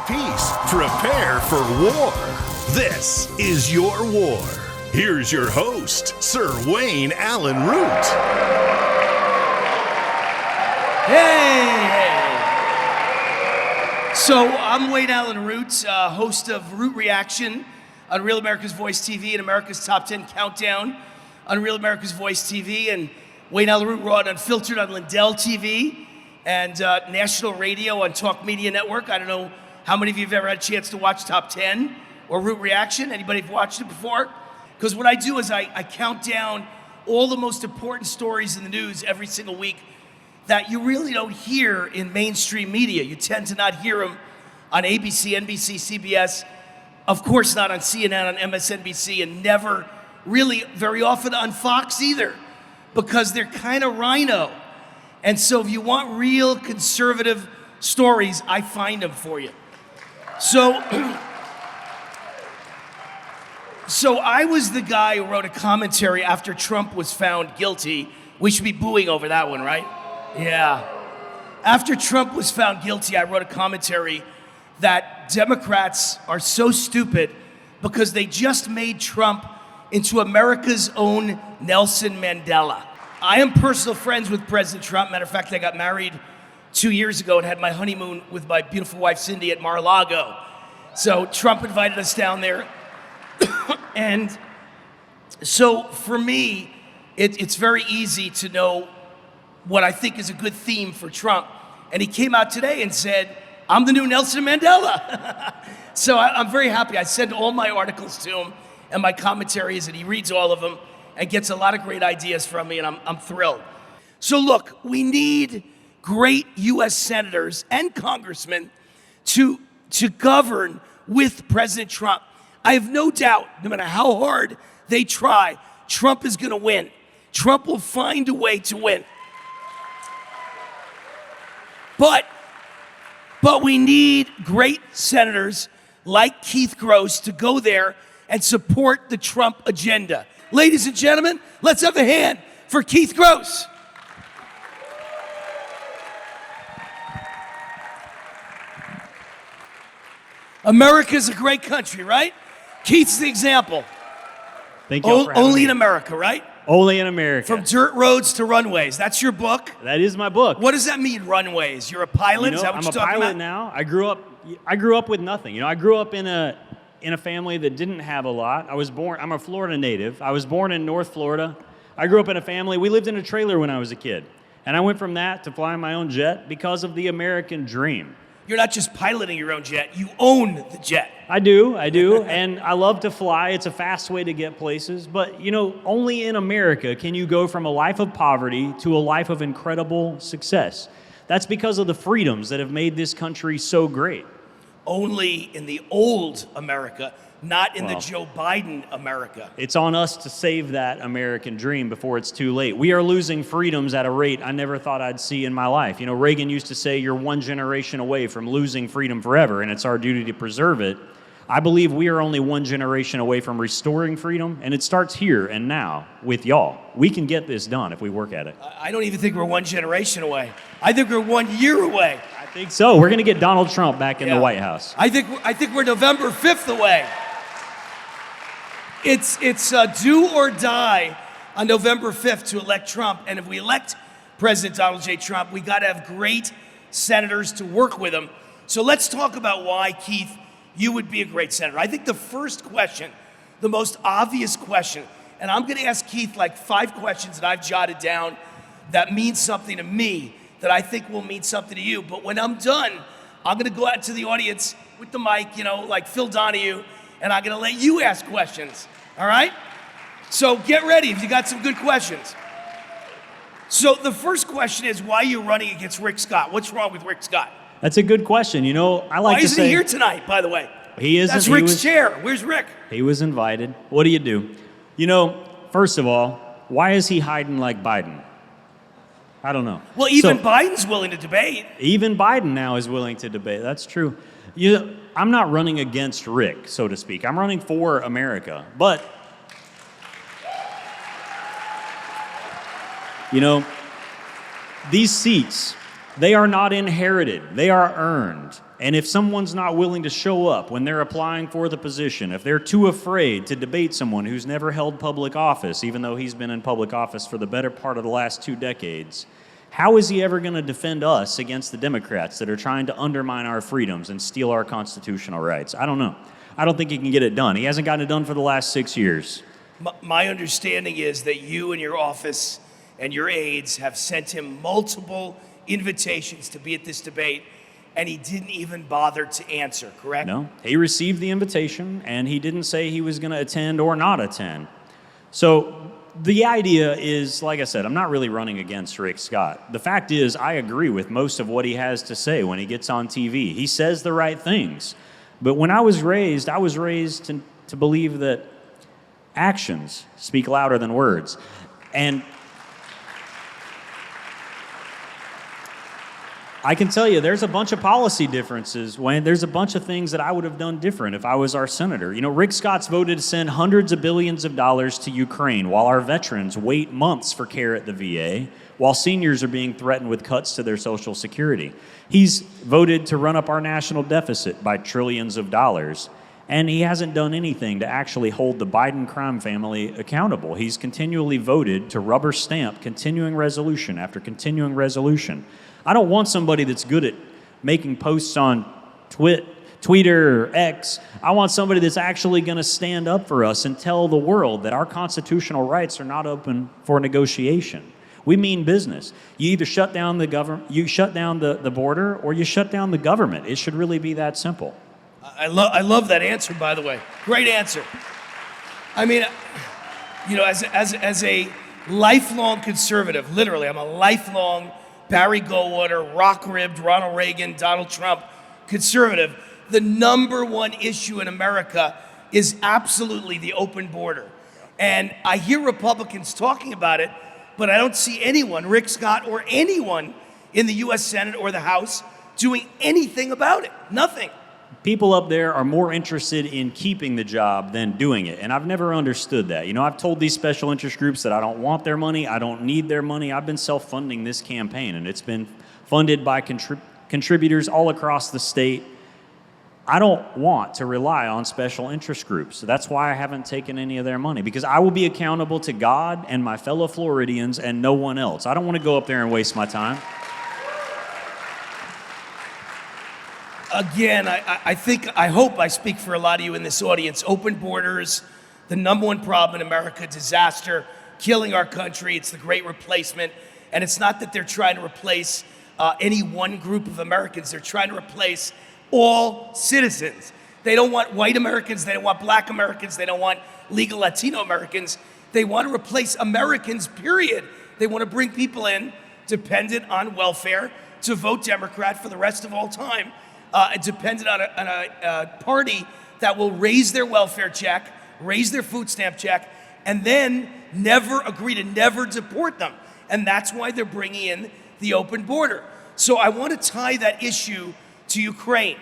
peace, prepare for war. This is your war. Here's your host, Sir Wayne Allyn Root. Hey! So I'm Wayne Allyn Root, host of Root Reaction on Real America's Voice TV and America's Top 10 Countdown on Real America's Voice TV, and Wayne Allyn Root Raw and Unfiltered on Lindell TV, and national radio on Talk Media Network. I don't know how many of you have ever had a chance to watch Top 10 or Root Reaction. Anybody have watched it before? Because what I do is I count down all the most important stories in the news every single week that you really don't hear in mainstream media. You tend to not hear them on ABC, NBC, CBS, of course not on CNN, on MSNBC, and never really very often on Fox either, because they're kind of rhino. And so if you want real conservative stories, I find them for you. So I was the guy who wrote a commentary after Trump was found guilty. We should be booing over that one, right? Yeah. After Trump was found guilty, I wrote a commentary that Democrats are so stupid because they just made Trump into America's own Nelson Mandela. I am personal friends with President Trump. Matter of fact, I got married 2 years ago and had my honeymoon with my beautiful wife, Cindy, at Mar-a-Lago. So Trump invited us down there. And so for me, it's very easy to know what I think is a good theme for Trump. And he came out today and said, I'm the new Nelson Mandela. So I'm very happy. I send all my articles to him and my commentaries, and he reads all of them and gets a lot of great ideas from me, and I'm thrilled. So look, we need great US senators and congressmen to govern with President Trump. I have no doubt, no matter how hard they try, Trump is gonna win. Trump will find a way to win. But we need great senators like Keith Gross to go there and support the Trump agenda. Ladies and gentlemen, let's have a hand for Keith Gross. America's a great country, right? Keith's the example. Thank you. Only in America, right? Only in America. From dirt roads to runways. That's your book? That is my book. What does that mean, runways? You're a pilot? Is that what I'm you're a talking pilot about? now. I grew up with nothing. I grew up in a family that didn't have a lot. I'm a Florida native. I was born in North Florida. I grew up in a family. We lived in a trailer when I was a kid. And I went from that to flying my own jet because of the American dream. You're not just piloting your own jet, you own the jet. I do, and I love to fly. It's a fast way to get places, but only in America can you go from a life of poverty to a life of incredible success. That's because of the freedoms that have made this country so great. Only in the old America, not in the Joe Biden America. It's on us to save that American dream before it's too late. We are losing freedoms at a rate I never thought I'd see in my life. Reagan used to say you're one generation away from losing freedom forever, and it's our duty to preserve it. I believe we are only one generation away from restoring freedom, and it starts here and now with y'all. We can get this done if we work at it. I don't even think we're one generation away. I think we're 1 year away. I think so. We're going to get Donald Trump back in the White House. I think we're November 5th away. It's do or die on November 5th to elect Trump. And if we elect President Donald J. Trump, we got to have great senators to work with him. So let's talk about why, Keith, you would be a great senator. I think the first question, the most obvious question, and I'm going to ask Keith like 5 questions that I've jotted down that mean something to me, that I think will mean something to you. But when I'm done, I'm going to go out to the audience with the mic, like Phil Donahue, and I'm going to let you ask questions, all right? So get ready if you got some good questions. So the first question is, why are you running against Rick Scott? What's wrong with Rick Scott? That's a good question. I like why to say... isn't he here tonight, by the way? He isn't. That's Rick's chair. Where's Rick? He was invited. What do you do? First of all, why is he hiding like Biden? I don't know. Well, even Biden's willing to debate. Even Biden now is willing to debate. That's true. I'm not running against Rick, so to speak. I'm running for America. But, these seats They are not inherited. They are earned. And if someone's not willing to show up when they're applying for the position, if they're too afraid to debate someone who's never held public office, even though he's been in public office for the better part of the last 2 decades, how is he ever going to defend us against the Democrats that are trying to undermine our freedoms and steal our constitutional rights? I don't know. I don't think he can get it done. He hasn't gotten it done for the last 6 years. My understanding is that you and your office and your aides have sent him multiple invitations to be at this debate, and he didn't even bother to answer, correct? No, he received the invitation, and he didn't say he was going to attend or not attend. So the idea is, like I said, I'm not really running against Rick Scott. The fact is, I agree with most of what he has to say when he gets on TV. He says the right things. But when I was raised to believe that actions speak louder than words. And I can tell you, there's a bunch of policy differences. There's a bunch of things that I would have done different if I was our senator. You know, Rick Scott's voted to send hundreds of billions of dollars to Ukraine while our veterans wait months for care at the VA, while seniors are being threatened with cuts to their Social Security. He's voted to run up our national deficit by trillions of dollars, and he hasn't done anything to actually hold the Biden crime family accountable. He's continually voted to rubber stamp continuing resolution after continuing resolution. I don't want somebody that's good at making posts on Twitter or X. I want somebody that's actually going to stand up for us and tell the world that our constitutional rights are not open for negotiation. We mean business. You either shut down the government, you shut down the border, or you shut down the government. It should really be that simple. I love that answer, by the way. Great answer. I mean, you know, as a lifelong conservative, literally, I'm a lifelong Barry Goldwater, rock-ribbed Ronald Reagan, Donald Trump conservative. The number one issue in America is absolutely the open border. And I hear Republicans talking about it, but I don't see anyone, Rick Scott or anyone in the U.S. Senate or the House, doing anything about it. Nothing. People up there are more interested in keeping the job than doing it, and I've never understood that. You know, I've told these special interest groups that I don't want their money, I don't need their money. I've been self-funding this campaign, and it's been funded by contributors all across the state. I don't want to rely on special interest groups, so that's why I haven't taken any of their money, because I will be accountable to God and my fellow Floridians and no one else. I don't want to go up there and waste my time. Again, I hope I speak for a lot of you in this audience. Open borders, the number one problem in America, disaster, killing our country. It's the great replacement. And it's not that they're trying to replace any one group of Americans. They're trying to replace all citizens. They don't want white Americans. They don't want black Americans. They don't want legal Latino Americans. They want to replace Americans, period. They want to bring people in dependent on welfare to vote Democrat for the rest of all time. Dependent on a party that will raise their welfare check, raise their food stamp check, and then never agree to never deport them. And that's why they're bringing in the open border. So I want to tie that issue to Ukraine,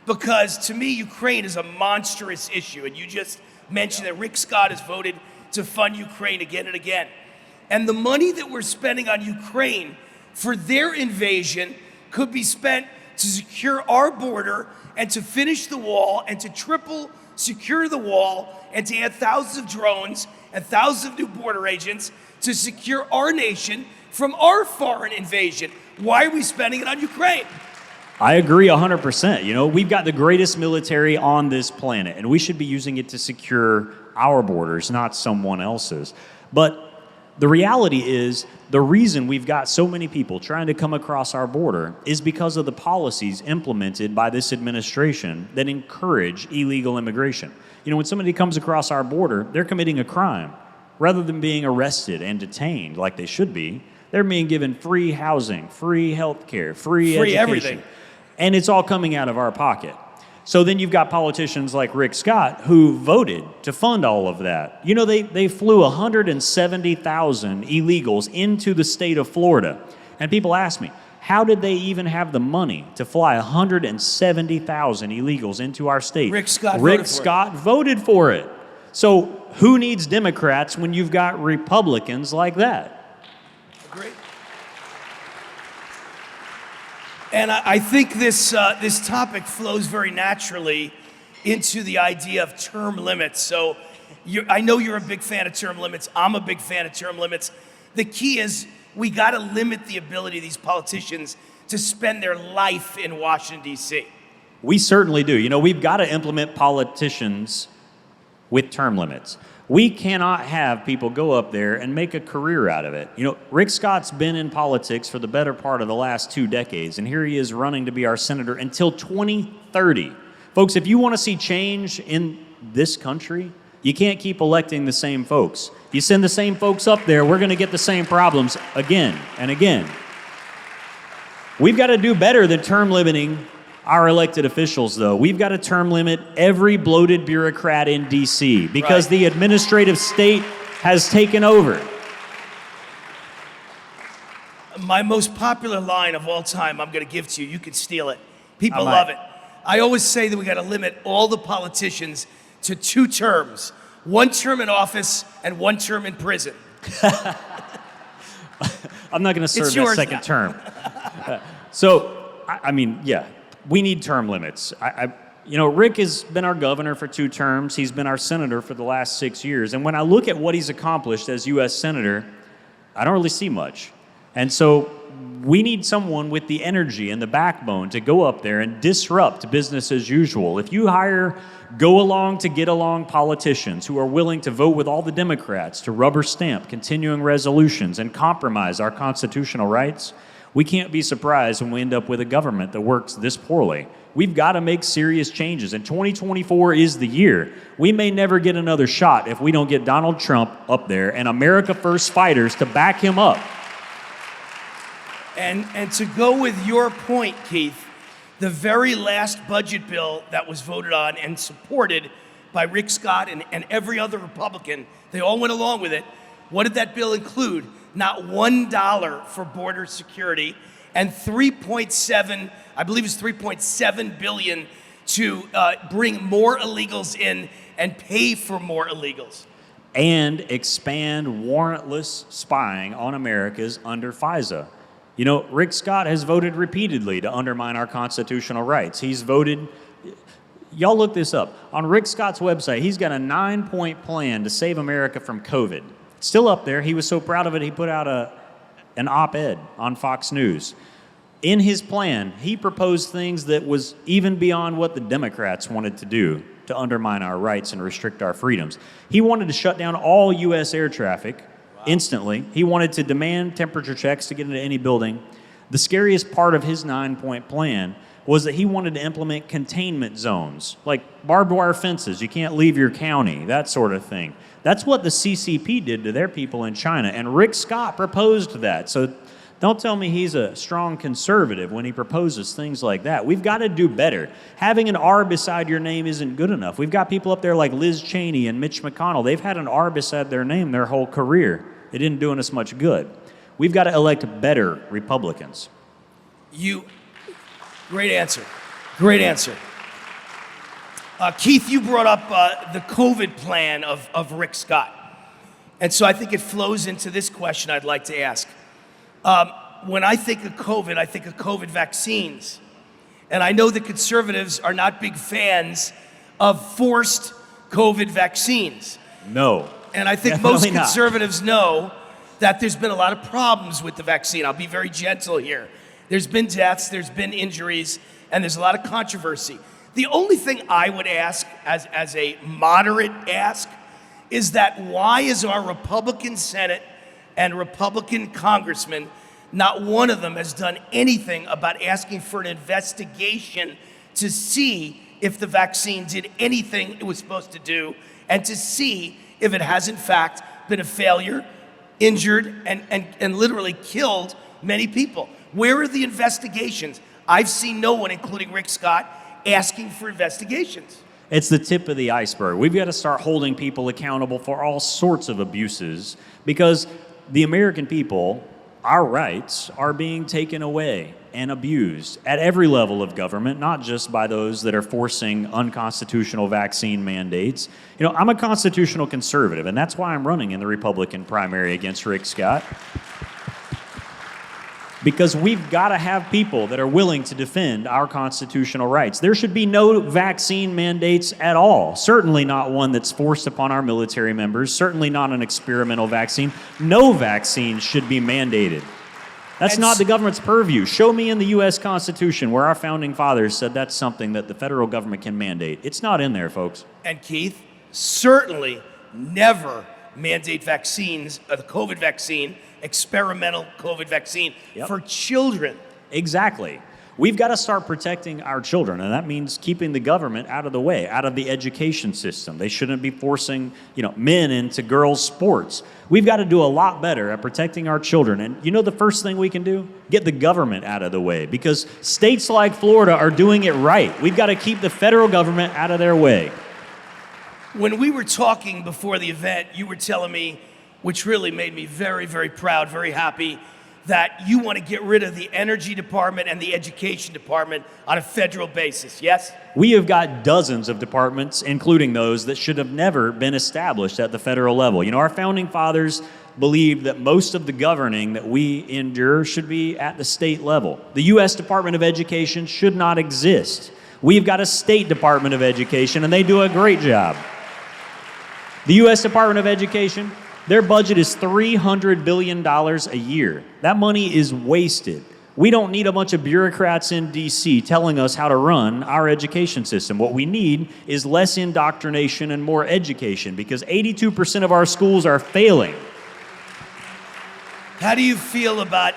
because to me, Ukraine is a monstrous issue. And you just mentioned that Rick Scott has voted to fund Ukraine again and again. And the money that we're spending on Ukraine for their invasion could be spent to secure our border and to finish the wall and to triple secure the wall and to add thousands of drones and thousands of new border agents to secure our nation from our foreign invasion. Why are we spending it on Ukraine? I agree 100%. You know, we've got the greatest military on this planet, and we should be using it to secure our borders, not someone else's. But the reality is, the reason we've got so many people trying to come across our border is because of the policies implemented by this administration that encourage illegal immigration. You know, when somebody comes across our border, they're committing a crime. Rather than being arrested and detained like they should be, they're being given free housing, free health care, free education. Everything. And it's all coming out of our pocket. So then you've got politicians like Rick Scott who voted to fund all of that. You know, they flew 170,000 illegals into the state of Florida. And people ask me, how did they even have the money to fly 170,000 illegals into our state? Rick Scott voted for it. So who needs Democrats when you've got Republicans like that? Great. And I think this topic flows very naturally into the idea of term limits. So I know you're a big fan of term limits. I'm a big fan of term limits. The key is we got to limit the ability of these politicians to spend their life in Washington, D.C. We certainly do. You know, we've got to implement politicians with term limits. We cannot have people go up there and make a career out of it. You know, Rick Scott's been in politics for the better part of the last 2 decades, and here he is running to be our senator until 2030. Folks, if you want to see change in this country, you can't keep electing the same folks. You send the same folks up there, we're going to get the same problems again and again. We've got to do better than term limiting our elected officials, though. We've got to term limit every bloated bureaucrat in D.C. because Right. the administrative state has taken over. My most popular line of all time, I'm going to give to you. You can steal it. People I might. love it. I always say that we got to limit all the politicians to 2 terms. 1 term in office and 1 term in prison. I'm not going to serve that yours second now. term. I mean, yeah, we need term limits. You know, Rick has been our governor for 2 terms. He's been our senator for the last 6 years. And when I look at what he's accomplished as U.S. senator, I don't really see much. And so we need someone with the energy and the backbone to go up there and disrupt business as usual. If you hire go-along to get-along politicians who are willing to vote with all the Democrats to rubber stamp continuing resolutions and compromise our constitutional rights, we can't be surprised when we end up with a government that works this poorly. We've got to make serious changes, and 2024 is the year. We may never get another shot if we don't get Donald Trump up there and America First fighters to back him up. And to go with your point, Keith, the very last budget bill that was voted on and supported by Rick Scott and every other Republican, they all went along with it. What did that bill include? Not $1 for border security and 3.7, I believe it's 3.7 billion to bring more illegals in and pay for more illegals. And expand warrantless spying on Americans under FISA. You know, Rick Scott has voted repeatedly to undermine our constitutional rights. He's voted, y'all look this up. On Rick Scott's website, he's got a 9-point plan to save America from COVID. It's still up there. He was so proud of it, he put out an op-ed on Fox News. In his plan, he proposed things that was even beyond what the Democrats wanted to do to undermine our rights and restrict our freedoms. He wanted to shut down all U.S. air traffic instantly. He wanted to demand temperature checks to get into any building. The scariest part of his 9-point plan was that he wanted to implement containment zones, like barbed wire fences. You can't leave your county, that sort of thing. That's what the CCP did to their people in China, and Rick Scott proposed that. So don't tell me he's a strong conservative when he proposes things like that. We've got to do better. Having an R beside your name isn't good enough. We've got people up there like Liz Cheney and Mitch McConnell. They've had an R beside their name their whole career. It didn't do us much good. We've got to elect better Republicans. Great answer. Great answer. Keith, you brought up the COVID plan of Rick Scott. And so I think it flows into this question I'd like to ask. When I think of COVID vaccines. And I know the conservatives are not big fans of forced COVID vaccines. No. And I think Definitely most not. conservatives know that there's been a lot of problems with the vaccine. I'll be very gentle here. There's been deaths, there's been injuries, and there's a lot of controversy. The only thing I would ask as a moderate ask is that why is our Republican Senate and Republican congressmen, not one of them has done anything about asking for an investigation to see if the vaccine did anything it was supposed to do and to see if it has in fact been a failure, injured, and literally killed many people. Where are the investigations? I've seen no one, including Rick Scott, asking for investigations. It's the tip of the iceberg. We've got to start holding people accountable for all sorts of abuses because the American people, our rights, are being taken away and abused at every level of government, not just by those that are forcing unconstitutional vaccine mandates. You know, I'm a constitutional conservative, and that's why I'm running in the Republican primary against Rick Scott. Because we've got to have people that are willing to defend our constitutional rights. There should be no vaccine mandates at all. Certainly not one that's forced upon our military members. Certainly not an experimental vaccine. No vaccine should be mandated. That's not the government's purview. Show me in the U.S. Constitution where our founding fathers said that's something that the federal government can mandate. It's not in there, folks. And Keith, certainly never mandate vaccines, the COVID vaccine, experimental COVID vaccine for children. Exactly. We've got to start protecting our children, and that means keeping the government out of the way, out of the education system. They shouldn't be forcing, men into girls' sports. We've got to do a lot better at protecting our children. And the first thing we can do? Get the government out of the way, because states like Florida are doing it right. We've got to keep the federal government out of their way. When we were talking before the event, you were telling me, which really made me very, very proud, very happy, that you want to get rid of the energy department and the education department on a federal basis, yes? We have got dozens of departments, including those that should have never been established at the federal level. Our founding fathers believed that most of the governing that we endure should be at the state level. The U.S. Department of Education should not exist. We've got a state Department of Education, and they do a great job. The U.S. Department of Education, their budget is $300 billion a year. That money is wasted. We don't need a bunch of bureaucrats in D.C. telling us how to run our education system. What we need is less indoctrination and more education, because 82% of our schools are failing. How do you feel about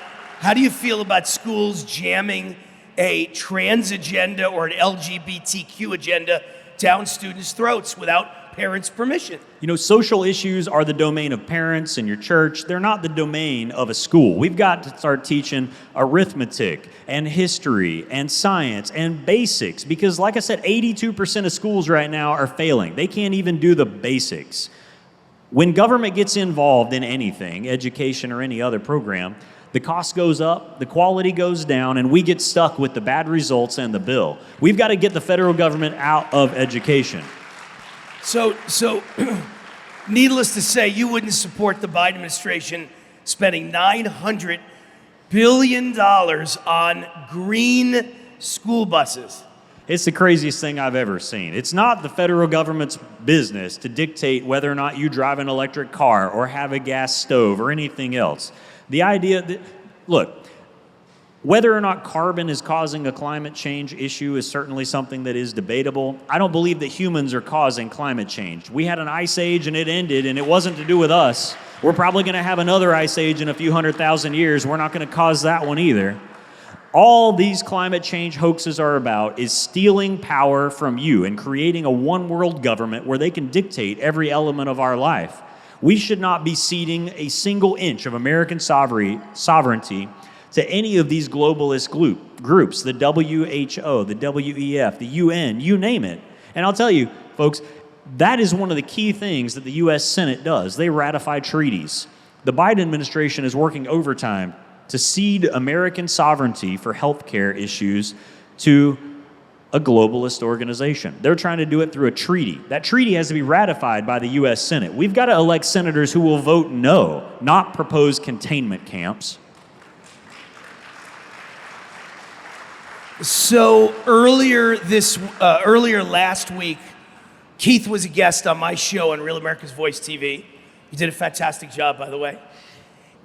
schools jamming a trans agenda or an LGBTQ agenda down students' throats without parents' permission? Social issues are the domain of parents and your church. They're not the domain of a school. We've got to start teaching arithmetic and history and science and basics, because like I said, 82% of schools right now are failing. They can't even do the basics. When government gets involved in anything, education or any other program, the cost goes up, the quality goes down, and we get stuck with the bad results and the bill. We've got to get the federal government out of education. So, needless to say, you wouldn't support the Biden administration spending $900 billion on green school buses. It's the craziest thing I've ever seen. It's not the federal government's business to dictate whether or not you drive an electric car or have a gas stove or anything else. The idea that, look, whether or not carbon is causing a climate change issue is certainly something that is debatable. I don't believe that humans are causing climate change. We had an ice age and it ended, and it wasn't to do with us. We're probably going to have another ice age in a few 100,000 years. We're not going to cause that one either. All these climate change hoaxes are about is stealing power from you and creating a one-world government where they can dictate every element of our life. We should not be ceding a single inch of American sovereignty to any of these globalist groups, the WHO, the WEF, the UN, you name it. And I'll tell you, folks, that is one of the key things that the U.S. Senate does. They ratify treaties. The Biden administration is working overtime to cede American sovereignty for healthcare issues to a globalist organization. They're trying to do it through a treaty. That treaty has to be ratified by the U.S. Senate. We've got to elect senators who will vote no, not propose containment camps. So earlier last week, Keith was a guest on my show on Real America's Voice TV. He did a fantastic job, by the way.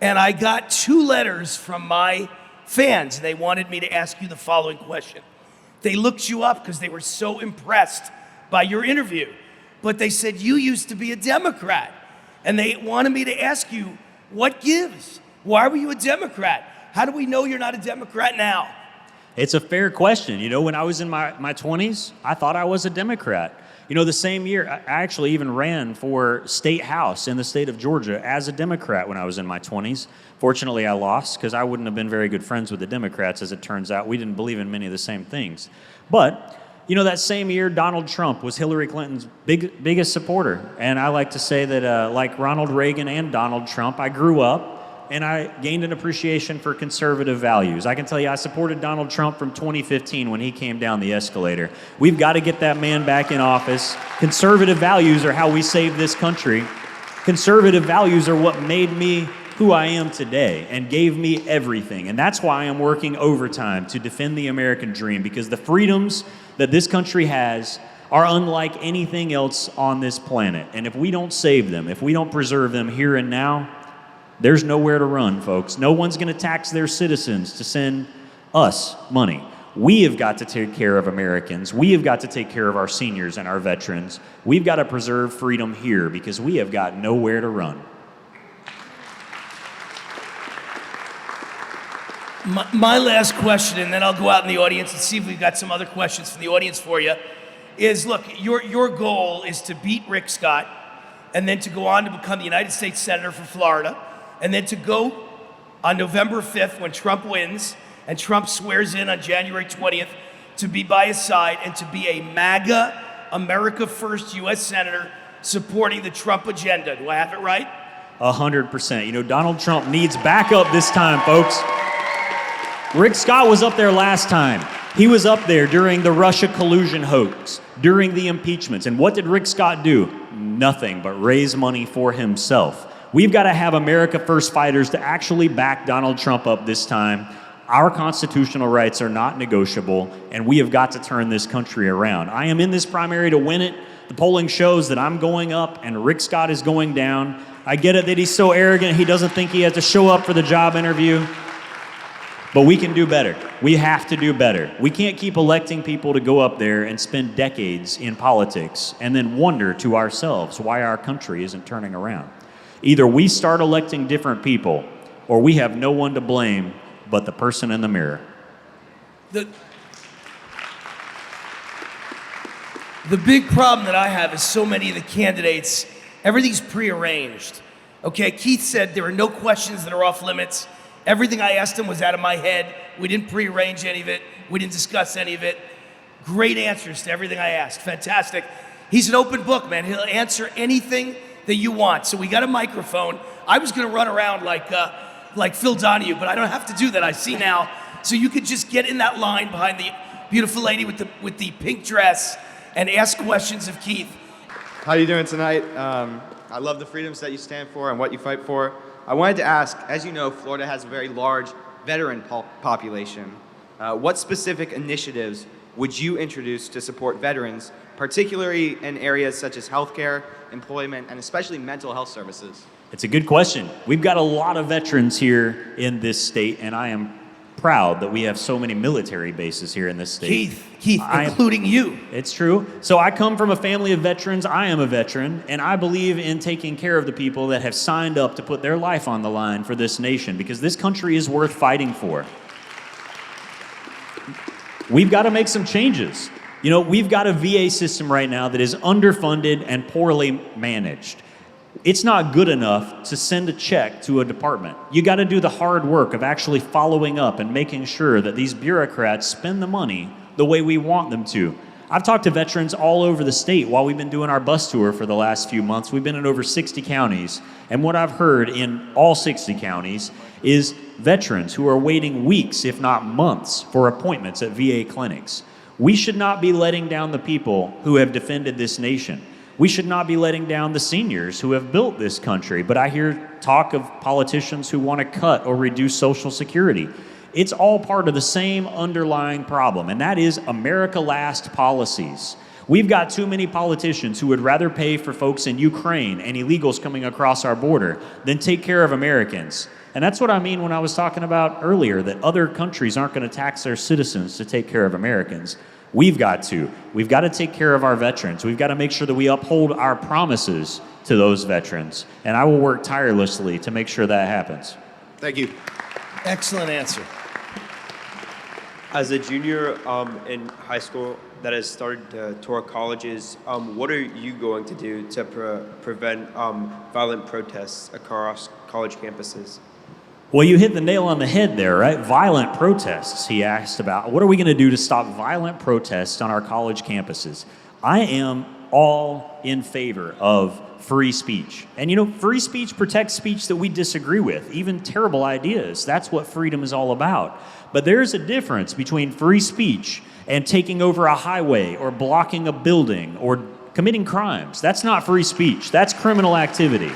And I got 2 letters from my fans. They wanted me to ask you the following question. They looked you up because they were so impressed by your interview. But they said you used to be a Democrat. And they wanted me to ask you, what gives? Why were you a Democrat? How do we know you're not a Democrat now? It's a fair question. When I was in my 20s, I thought I was a Democrat. The same year, I actually even ran for state house in the state of Georgia as a Democrat when I was in my 20s. Fortunately, I lost because I wouldn't have been very good friends with the Democrats, as it turns out. We didn't believe in many of the same things. But, that same year, Donald Trump was Hillary Clinton's biggest supporter. And I like to say that, like Ronald Reagan and Donald Trump, I grew up and I gained an appreciation for conservative values. I can tell you I supported Donald Trump from 2015 when he came down the escalator. We've got to get that man back in office. Conservative values are how we save this country. Conservative values are what made me who I am today and gave me everything. And that's why I am working overtime to defend the American dream, because the freedoms that this country has are unlike anything else on this planet. And if we don't save them, if we don't preserve them here and now, there's nowhere to run, folks. No one's going to tax their citizens to send us money. We have got to take care of Americans. We have got to take care of our seniors and our veterans. We've got to preserve freedom here because we have got nowhere to run. My last question, and then I'll go out in the audience and see if we've got some other questions from the audience for you, is look, your goal is to beat Rick Scott and then to go on to become the United States Senator for Florida, and then to go on November 5th when Trump wins and Trump swears in on January 20th to be by his side and to be a MAGA, America First U.S. Senator supporting the Trump agenda. Do I have it right? 100%. You know, Donald Trump needs backup this time, folks. Rick Scott was up there last time. He was up there during the Russia collusion hoax, during the impeachments. And what did Rick Scott do? Nothing but raise money for himself. We've got to have America First fighters to actually back Donald Trump up this time. Our constitutional rights are not negotiable, and we have got to turn this country around. I am in this primary to win it. The polling shows that I'm going up and Rick Scott is going down. I get it that he's so arrogant he doesn't think he has to show up for the job interview. But we can do better. We have to do better. We can't keep electing people to go up there and spend decades in politics and then wonder to ourselves why our country isn't turning around. Either we start electing different people, or we have no one to blame but the person in the mirror. The big problem that I have is so many of the candidates, everything's prearranged. Okay, Keith said there are no questions that are off limits. Everything I asked him was out of my head. We didn't prearrange any of it. We didn't discuss any of it. Great answers to everything I asked. Fantastic. He's an open book, man. He'll answer anything that you want. So we got a microphone. I was going to run around like Phil Donahue, but I don't have to do that. I see now. So you could just get in that line behind the beautiful lady with the pink dress and ask questions of Keith. How are you doing tonight? I love the freedoms that you stand for and what you fight for. I wanted to ask, as you know, Florida has a very large veteran population. What specific initiatives would you introduce to support veterans, particularly in areas such as healthcare, employment, and especially mental health services? It's a good question. We've got a lot of veterans here in this state, and I am proud that we have so many military bases here in this state. Keith, including you. It's true. So I come from a family of veterans. I am a veteran, and I believe in taking care of the people that have signed up to put their life on the line for this nation, because this country is worth fighting for. We've got to make some changes. You know, we've got a VA system right now that is underfunded and poorly managed. It's not good enough to send a check to a department. You got to do the hard work of actually following up and making sure that these bureaucrats spend the money the way we want them to. I've talked to veterans all over the state while we've been doing our bus tour for the last few months. We've been in over 60 counties, and what I've heard in all 60 counties is veterans who are waiting weeks, if not months, for appointments at VA clinics. We should not be letting down the people who have defended this nation. We should not be letting down the seniors who have built this country. But I hear talk of politicians who want to cut or reduce Social Security. It's all part of the same underlying problem, and that is America Last policies. We've got too many politicians who would rather pay for folks in Ukraine and illegals coming across our border than take care of Americans. And that's what I mean when I was talking about earlier, that other countries aren't going to tax their citizens to take care of Americans. We've got to. We've got to take care of our veterans. We've got to make sure that we uphold our promises to those veterans. And I will work tirelessly to make sure that happens. Thank you. Excellent answer. As a junior in high school that has started to tour colleges, what are you going to do to prevent violent protests across college campuses? Well, you hit the nail on the head there, right? Violent protests, he asked about. What are we going to do to stop violent protests on our college campuses? I am all in favor of free speech. And you know, free speech protects speech that we disagree with, even terrible ideas. That's what freedom is all about. But there's a difference between free speech and taking over a highway or blocking a building or committing crimes. That's not free speech. That's criminal activity.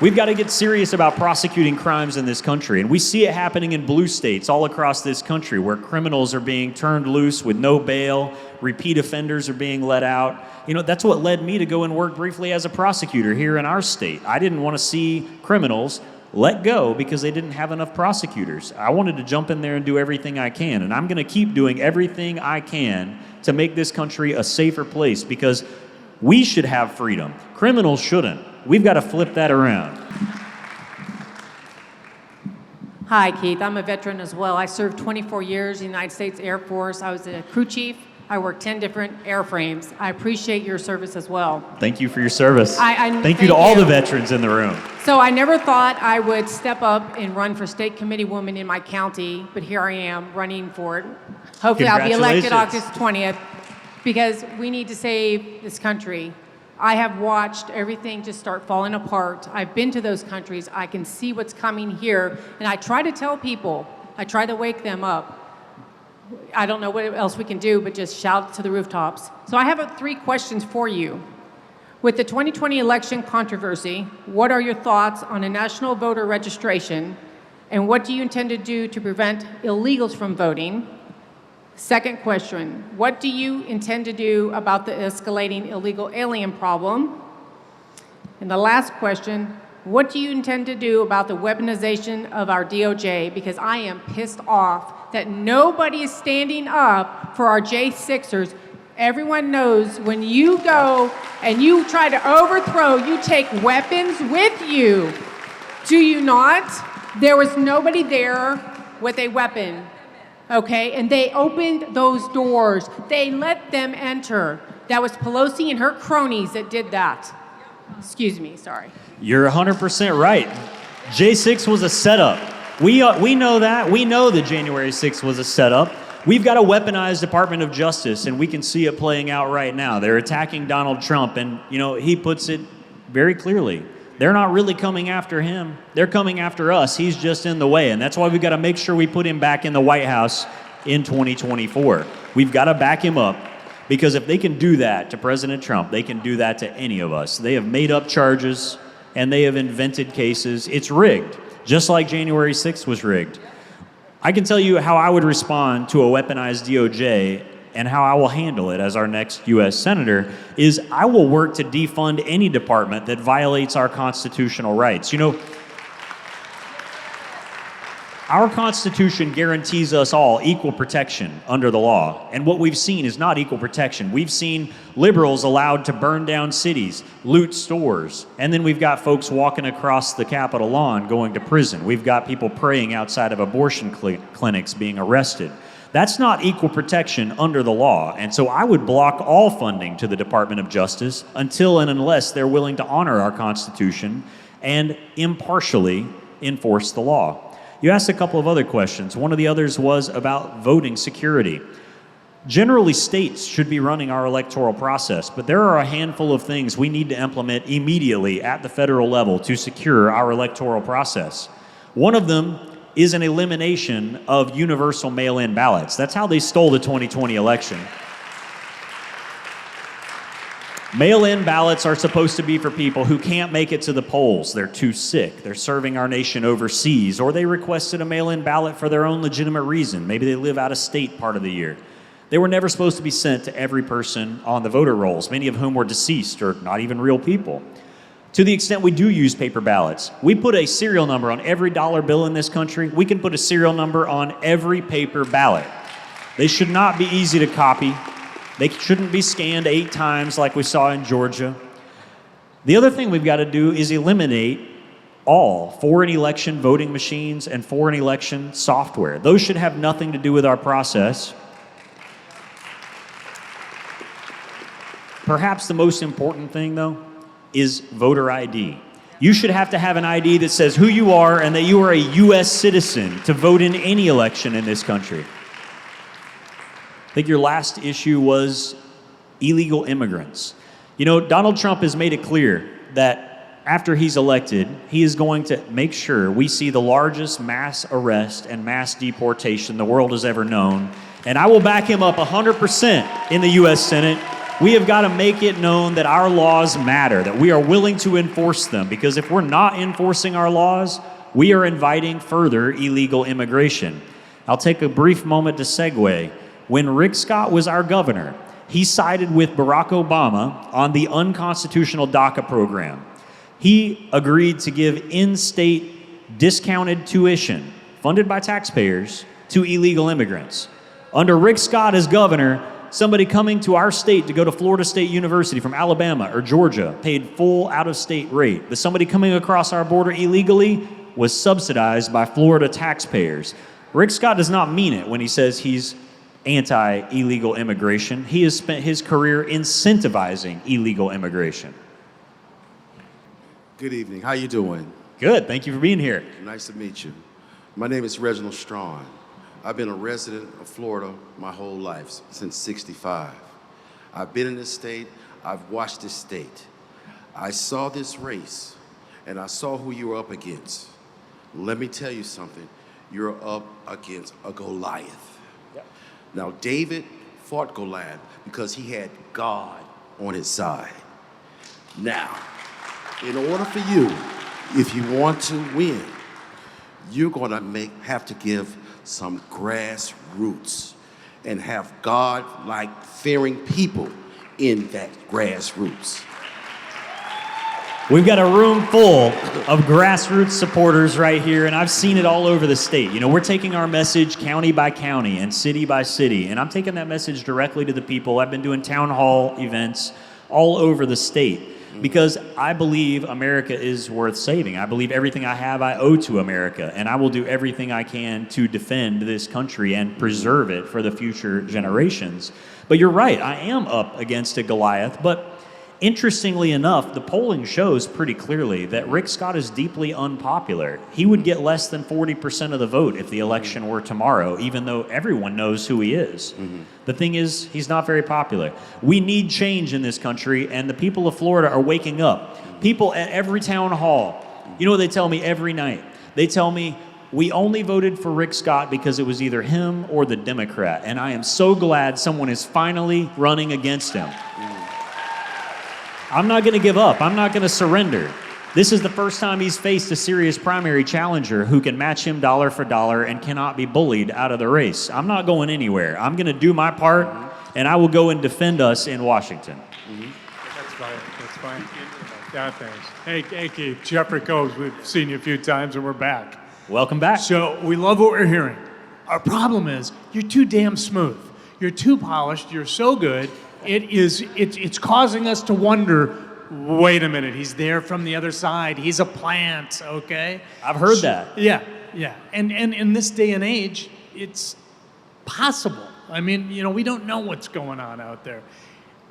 We've got to get serious about prosecuting crimes in this country. And we see it happening in blue states all across this country where criminals are being turned loose with no bail, repeat offenders are being let out. You know, that's what led me to go and work briefly as a prosecutor here in our state. I didn't want to see criminals let go because they didn't have enough prosecutors. I wanted to jump in there and do everything I can. And I'm going to keep doing everything I can to make this country a safer place because we should have freedom. Criminals shouldn't. We've got to flip that around. Hi, Keith. I'm a veteran as well. I served 24 years in the United States Air Force. I was a crew chief. I worked 10 different airframes. I appreciate your service as well. Thank you for your service. Thank you to thank all you. the veterans in the room. So I never thought I would step up and run for state committee woman in my county, but here I am running for it. Hopefully I'll be elected Congratulations. August 20th because we need to save this country. I have watched everything just start falling apart. I've been to those countries. I can see what's coming here. And I try to tell people, I try to wake them up. I don't know what else we can do, but just shout to the rooftops. So I have 3 questions for you. With the 2020 election controversy, what are your thoughts on a national voter registration? And what do you intend to do to prevent illegals from voting? Second question, what do you intend to do about the escalating illegal alien problem? And the last question, what do you intend to do about the weaponization of our DOJ? Because I am pissed off that nobody is standing up for our J6ers. Everyone knows when you go and you try to overthrow, you take weapons with you. Do you not? There was nobody there with a weapon. Okay, and they opened those doors. They let them enter. That was Pelosi and her cronies that did that. Excuse me, sorry. You're 100% right. J6 was a setup. We know that. We know that January 6th was a setup. We've got a weaponized Department of Justice, and we can see it playing out right now. They're attacking Donald Trump, and you know he puts it very clearly. They're not really coming after him. They're coming after us. He's just in the way. And that's why we've got to make sure we put him back in the White House in 2024. We've got to back him up because if they can do that to President Trump, they can do that to any of us. They have made up charges and they have invented cases. It's rigged, just like January 6th was rigged. I can tell you how I would respond to a weaponized DOJ and how I will handle it as our next U.S. Senator is I will work to defund any department that violates our constitutional rights. You know, our Constitution guarantees us all equal protection under the law. And what we've seen is not equal protection. We've seen liberals allowed to burn down cities, loot stores, and then we've got folks walking across the Capitol lawn going to prison. We've got people praying outside of abortion clinics being arrested. That's not equal protection under the law. And so I would block all funding to the Department of Justice until and unless they're willing to honor our Constitution and impartially enforce the law. You asked a couple of other questions. One of the others was about voting security. Generally, states should be running our electoral process, but there are a handful of things we need to implement immediately at the federal level to secure our electoral process. One of them is an elimination of universal mail-in ballots. That's how they stole the 2020 election. Mail-in ballots are supposed to be for people who can't make it to the polls. They're too sick. They're serving our nation overseas, or they requested a mail-in ballot for their own legitimate reason. Maybe they live out of state part of the year. They were never supposed to be sent to every person on the voter rolls, many of whom were deceased or not even real people. To the extent we do use paper ballots, we put a serial number on every dollar bill in this country. We can put a serial number on every paper ballot. They should not be easy to copy. They shouldn't be scanned 8 times like we saw in Georgia. The other thing we've got to do is eliminate all foreign election voting machines and foreign election software. Those should have nothing to do with our process. Perhaps the most important thing, though, is voter ID. You should have to have an ID that says who you are and that you are a U.S. citizen to vote in any election in this country. I think your last issue was illegal immigrants. You know, Donald Trump has made it clear that after he's elected, he is going to make sure we see the largest mass arrest and mass deportation the world has ever known. And I will back him up 100% in the U.S. Senate. We have got to make it known that our laws matter, that we are willing to enforce them, because if we're not enforcing our laws, we are inviting further illegal immigration. I'll take a brief moment to segue. When Rick Scott was our governor, he sided with Barack Obama on the unconstitutional DACA program. He agreed to give in-state discounted tuition, funded by taxpayers, to illegal immigrants. Under Rick Scott as governor, somebody coming to our state to go to Florida State University from Alabama or Georgia paid full out-of-state rate. But somebody coming across our border illegally was subsidized by Florida taxpayers. Rick Scott does not mean it when he says he's anti-illegal immigration. He has spent his career incentivizing illegal immigration. Good evening. How you doing? Good. Thank you for being here. Nice to meet you. My name is Reginald Strawn. I've been a resident of Florida my whole life, since '65. I've been in this state. I've watched this state. I saw this race, and I saw who you were up against. Let me tell you something. You're up against a Goliath. Yep. Now, David fought Goliath because he had God on his side. Now, in order for you, if you want to win, you're going to have to give some grassroots and have God-like fearing people in that grassroots. We've got a room full of grassroots supporters right here, and I've seen it all over the state. You know, we're taking our message county by county and city by city, and I'm taking that message directly to the people. I've been doing town hall events all over the state because I believe America is worth saving. I believe everything I have I owe to America, and I will do everything I can to defend this country and preserve it for the future generations. But you're right, I am up against a Goliath, but interestingly enough, the polling shows pretty clearly that Rick Scott is deeply unpopular. He would get less than 40% of the vote if the election were tomorrow, even though everyone knows who he is. The thing is, he's not very popular. We need change in this country, and the people of Florida are waking up. People at every town hall, you know what they tell me every night? They tell me, we only voted for Rick Scott because it was either him or the Democrat, and I am so glad someone is finally running against him. I'm not going to give up. I'm not going to surrender. This is the first time he's faced a serious primary challenger who can match him dollar for dollar and cannot be bullied out of the race. I'm not going anywhere. I'm going to do my part, and I will go and defend us in Washington. That's fine. That's fine. Yeah, thanks. Hey, Keith. Jeffrey Combs. We've seen you a few times, and we're back. Welcome back. So we love what we're hearing. Our problem is you're too damn smooth. You're too polished. You're so good. It's causing us to wonder, wait a minute, he's there from the other side. He's a plant, okay? I've heard that. Yeah. And in this day and age, it's possible. I mean, you know, we don't know what's going on out there.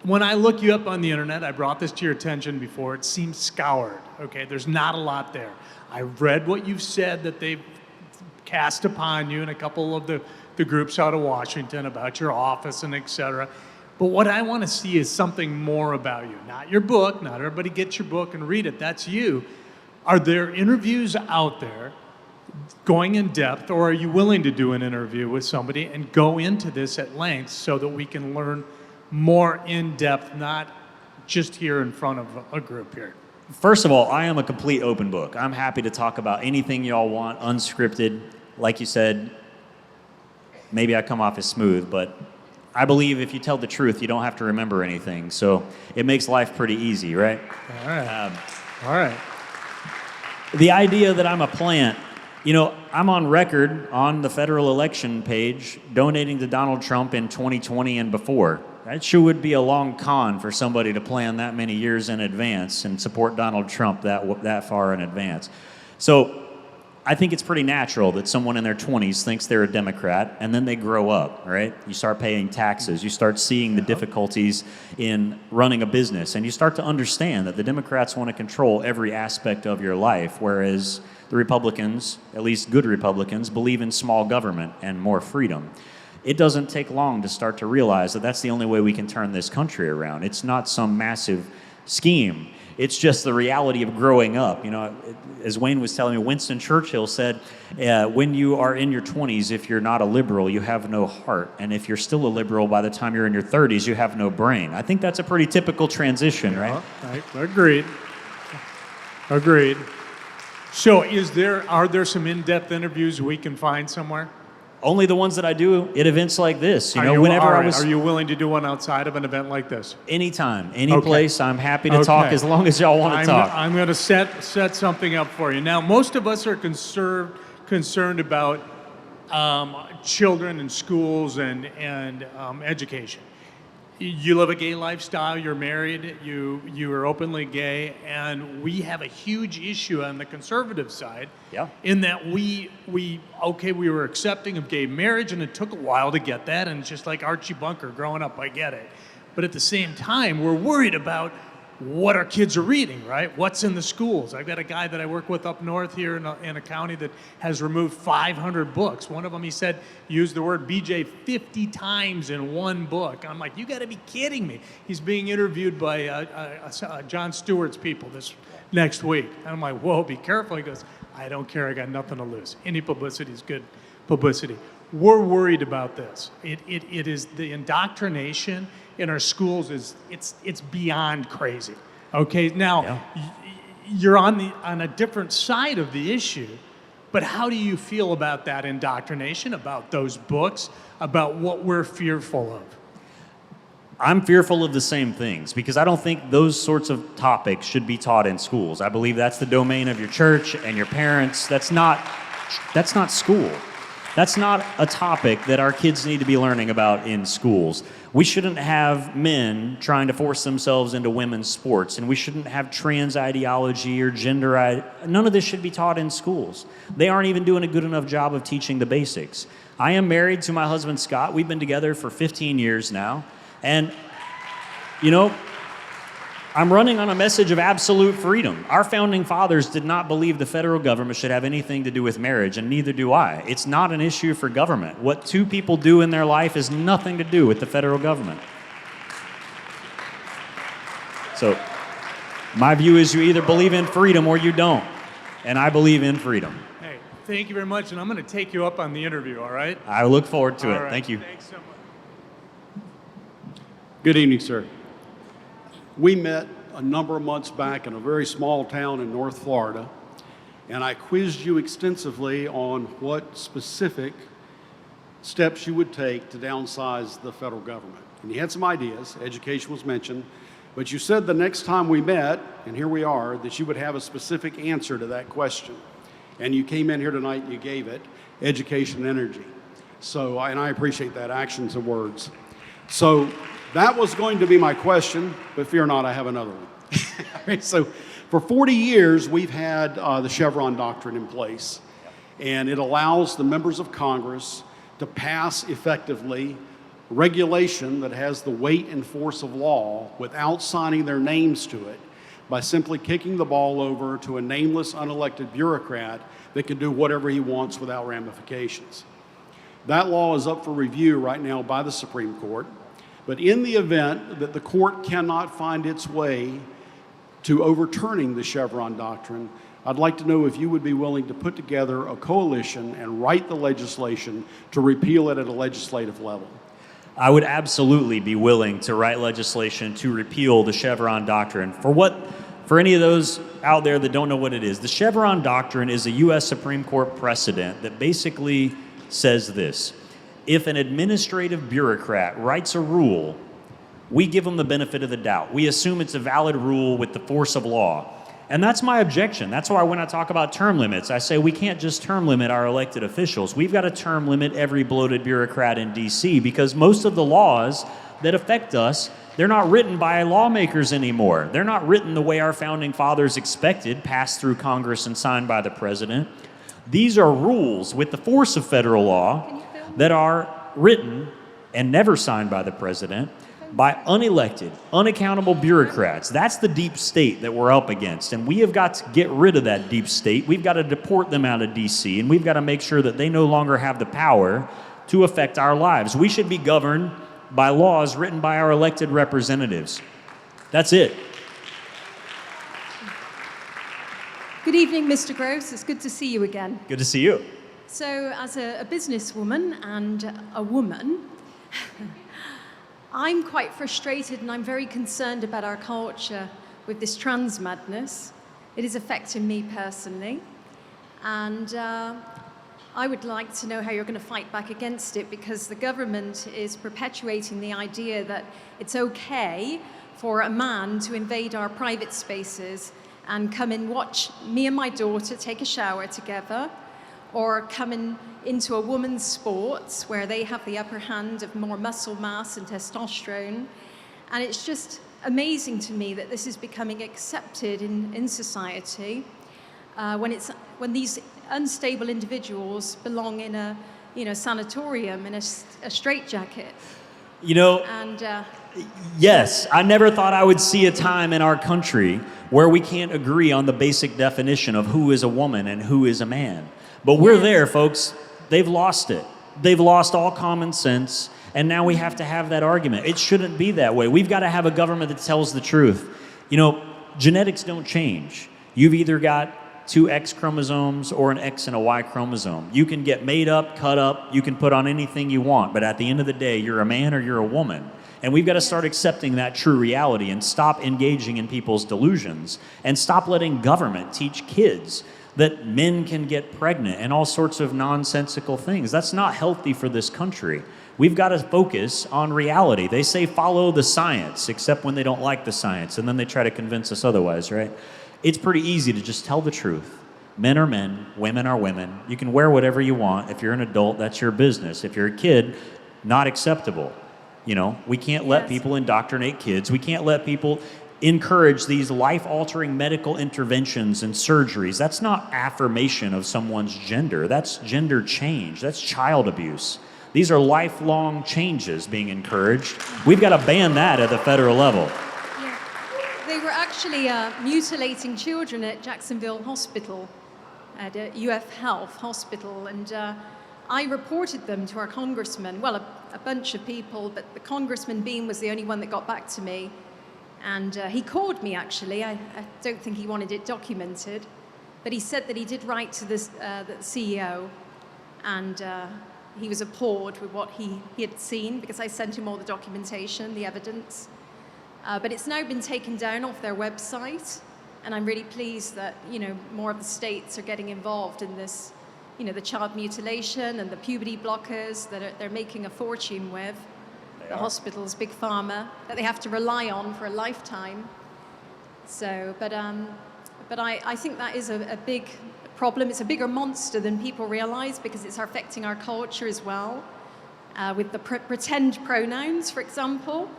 When I look you up on the internet, I brought this to your attention before, it seems scoured, okay? There's not a lot there. I read what you've said that they've cast upon you in a couple of the groups out of Washington about your office and et cetera. But what I want to see is something more about you. Not your book, not everybody gets your book and read it, that's you. Are there interviews out there going in depth, or are you willing to do an interview with somebody and go into this at length so that we can learn more in depth, not just here in front of a group here? First of all, I am a complete open book. I'm happy to talk about anything y'all want, unscripted. Like you said, maybe I come off as smooth, but I believe if you tell the truth, you don't have to remember anything. So it makes life pretty easy, right? All right. All right. The idea that I'm a plant, you know, I'm on record on the federal election page donating to Donald Trump in 2020 and before. That sure would be a long con for somebody to plan that many years in advance and support Donald Trump that far in advance. So I think it's pretty natural that someone in their 20s thinks they're a Democrat, and then they grow up, right? You start paying taxes, you start seeing the difficulties in running a business, and you start to understand that the Democrats want to control every aspect of your life, whereas the Republicans, at least good Republicans, believe in small government and more freedom. It doesn't take long to start to realize that that's the only way we can turn this country around. It's not some massive scheme. It's just the reality of growing up. You know, as Wayne was telling me, Winston Churchill said, when you are in your 20s, if you're not a liberal, you have no heart. And if you're still a liberal by the time you're in your 30s, you have no brain. I think that's a pretty typical transition, right? Agreed. Agreed. So are there some in-depth interviews we can find somewhere? Only the ones that I do at events like this. Are you willing to do one outside of an event like this? Anytime, any place, I'm happy to talk as long as y'all want to talk. I'm going to set something up for you. Now, most of us are concerned about children and schools and education. You live a gay lifestyle, you're married, you are openly gay, and we have a huge issue on the conservative side in that we were accepting of gay marriage, and it took a while to get that, and just like Archie Bunker growing up, I get it. But at the same time, we're worried about what our kids are reading, right? What's in the schools? I've got a guy that I work with up north here in a county that has removed 500 books. One of them, he said, used the word BJ 50 times in one book. I'm like, you got to be kidding me. He's being interviewed by Jon Stewart's people this next week. And I'm like, whoa, be careful. He goes, I don't care. I got nothing to lose. Any publicity is good publicity. We're worried about this. It is the indoctrination in our schools it's beyond crazy. Okay, now you're on a different side of the issue, but how do you feel about that indoctrination, about those books, about what we're fearful of? I'm fearful of the same things because I don't think those sorts of topics should be taught in schools. I believe that's the domain of your church and your parents. That's not school. That's not a topic that our kids need to be learning about in schools. We shouldn't have men trying to force themselves into women's sports, and we shouldn't have trans ideology or gender. None of this should be taught in schools. They aren't even doing a good enough job of teaching the basics. I am married to my husband, Scott. We've been together for 15 years now. And, you know, I'm running on a message of absolute freedom. Our founding fathers did not believe the federal government should have anything to do with marriage, and neither do I. It's not an issue for government. What two people do in their life has nothing to do with the federal government. So, my view is you either believe in freedom or you don't. And I believe in freedom. Hey, thank you very much, and I'm going to take you up on the interview, all right? I look forward to it. Right. Thank you. Thanks so much. Good evening, sir. We met a number of months back in a very small town in North Florida, and I quizzed you extensively on what specific steps you would take to downsize the federal government. And you had some ideas, education was mentioned, but you said the next time we met, and here we are, that you would have a specific answer to that question. And you came in here tonight and you gave it, education and energy. So, and I appreciate that, actions and words. So, that was going to be my question, but fear not, I have another one. Right, so for 40 years, we've had the Chevron doctrine in place, and it allows the members of Congress to pass effectively regulation that has the weight and force of law without signing their names to it by simply kicking the ball over to a nameless, unelected bureaucrat that can do whatever he wants without ramifications. That law is up for review right now by the Supreme Court. But in the event that the court cannot find its way to overturning the Chevron doctrine, I'd like to know if you would be willing to put together a coalition and write the legislation to repeal it at a legislative level. I would absolutely be willing to write legislation to repeal the Chevron doctrine. For any of those out there that don't know what it is, the Chevron doctrine is a U.S. Supreme Court precedent that basically says this. If an administrative bureaucrat writes a rule, we give them the benefit of the doubt. We assume it's a valid rule with the force of law. And that's my objection. That's why when I talk about term limits, I say we can't just term limit our elected officials. We've got to term limit every bloated bureaucrat in D.C. because most of the laws that affect us, they're not written by lawmakers anymore. They're not written the way our founding fathers expected, passed through Congress and signed by the president. These are rules with the force of federal law that are written and never signed by the president by unelected, unaccountable bureaucrats. That's the deep state that we're up against, and we have got to get rid of that deep state. We've got to deport them out of D.C., and we've got to make sure that they no longer have the power to affect our lives. We should be governed by laws written by our elected representatives. That's it. Good evening, Mr. Gross. It's good to see you again. Good to see you. So, as a businesswoman and a woman, I'm quite frustrated and I'm very concerned about our culture with this trans madness. It is affecting me personally. And I would like to know how you're going to fight back against it, because the government is perpetuating the idea that it's okay for a man to invade our private spaces and come and watch me and my daughter take a shower together, or come into a woman's sports where they have the upper hand of more muscle mass and testosterone. And it's just amazing to me that this is becoming accepted in society when these unstable individuals belong in a sanatorium, in a straitjacket. You know, And yes, I never thought I would see a time in our country where we can't agree on the basic definition of who is a woman and who is a man. But we're there, folks. They've lost it. They've lost all common sense, and now we have to have that argument. It shouldn't be that way. We've got to have a government that tells the truth. You know, genetics don't change. You've either got 2 X chromosomes or an X and a Y chromosome. You can get made up, cut up, you can put on anything you want, but at the end of the day, you're a man or you're a woman. And we've got to start accepting that true reality and stop engaging in people's delusions and stop letting government teach kids that men can get pregnant and all sorts of nonsensical things. That's not healthy for this country. We've got to focus on reality. They say follow the science, except when they don't like the science, and then they try to convince us otherwise, right? It's pretty easy to just tell the truth. Men are men, women are women. You can wear whatever you want. If you're an adult, that's your business. If you're a kid, not acceptable. You know, we can't let people indoctrinate kids. We can't let people encourage these life-altering medical interventions and surgeries. That's not affirmation of someone's gender. That's gender change. That's child abuse. These are lifelong changes being encouraged. We've got to ban that at the federal level. yeah, they were actually mutilating children at Jacksonville Hospital, at UF Health Hospital, and I reported them to our congressman, well, a bunch of people, but the Congressman Bean was the only one that got back to me. And he called me, actually. I don't think he wanted it documented, but he said that he did write to the CEO, and he was appalled with what he had seen, because I sent him all the documentation, the evidence. But it's now been taken down off their website, and I'm really pleased that, more of the states are getting involved in this, the child mutilation and the puberty blockers that they're making a fortune with. The hospitals, big pharma, that they have to rely on for a lifetime. So, but I think that is a big problem. It's a bigger monster than people realize, because it's affecting our culture as well, with the pretend pronouns, for example.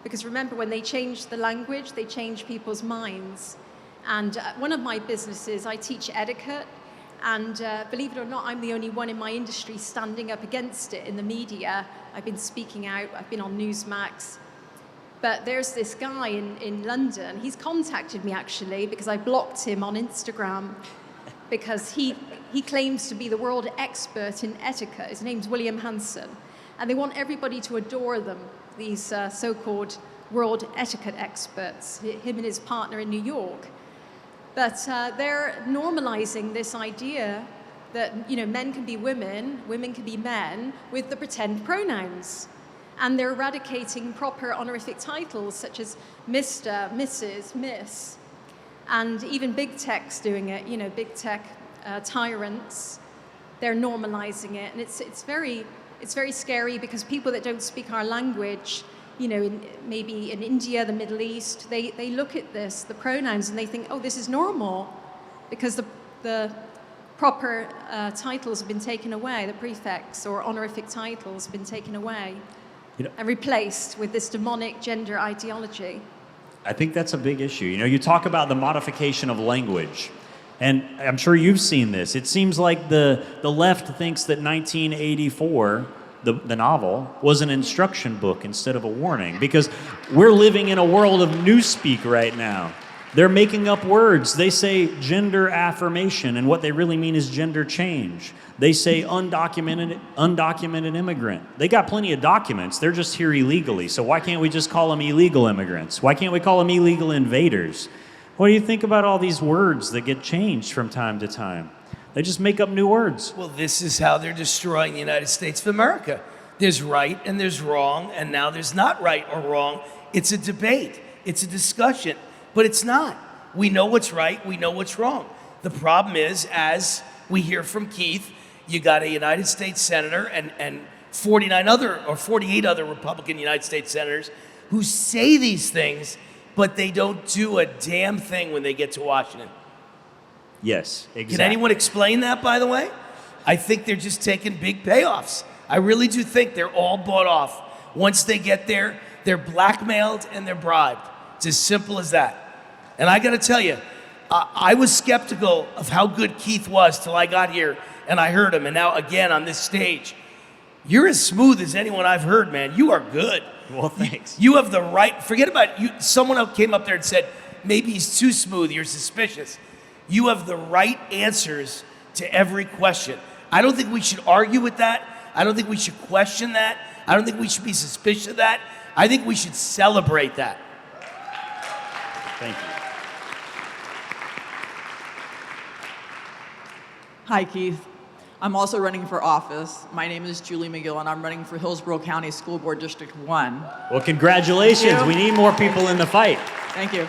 Because remember, when they change the language, they change people's minds. And one of my businesses, I teach etiquette. And believe it or not, I'm the only one in my industry standing up against it in the media. I've been speaking out, I've been on Newsmax. But there's this guy in London, he's contacted me actually, because I blocked him on Instagram, because he claims to be the world expert in etiquette. His name's William Hanson. And they want everybody to adore them, these so-called world etiquette experts, him and his partner in New York. But they're normalizing this idea that, men can be women, women can be men, with the pretend pronouns. And they're eradicating proper honorific titles such as Mr., Mrs., Miss. And even big tech's doing it, big tech tyrants. They're normalizing it. And it's very scary, because people that don't speak our language, maybe in India, the Middle East, they look at this, the pronouns, and they think, oh, this is normal, because the proper titles have been taken away, the prefix or honorific titles have been taken away and replaced with this demonic gender ideology. I think that's a big issue. You talk about the modification of language, and I'm sure you've seen this. It seems like the left thinks that 1984, the novel, was an instruction book instead of a warning, because we're living in a world of newspeak right now. They're making up words. They say gender affirmation, and what they really mean is gender change. They say undocumented immigrant. They got plenty of documents. They're just here illegally. So why can't we just call them illegal immigrants? Why can't we call them illegal invaders? What do you think about all these words that get changed from time to time? They just make up new words. Well, this is how they're destroying the United States of America. There's right and there's wrong, and now there's not right or wrong. It's a debate. It's a discussion, but it's not. We know what's right. We know what's wrong. The problem is, as we hear from Keith, you got a United States senator and 48 other Republican United States senators who say these things, but they don't do a damn thing when they get to Washington. Yes, exactly. Can anyone explain that, by the way? I think they're just taking big payoffs. I really do think they're all bought off. Once they get there, they're blackmailed and they're bribed. It's as simple as that. And I got to tell you, I was skeptical of how good Keith was till I got here and I heard him. And now again on this stage, you're as smooth as anyone I've heard, man. You are good. Well, thanks. You have the right, forget about you. Someone else came up there and said, maybe he's too smooth, you're suspicious. You have the right answers to every question. I don't think we should argue with that. I don't think we should question that. I don't think we should be suspicious of that. I think we should celebrate that. Thank you. Hi, Keith. I'm also running for office. My name is Julie McGill, and I'm running for Hillsborough County School Board District 1. Well, congratulations. We need more people in the fight. Thank you.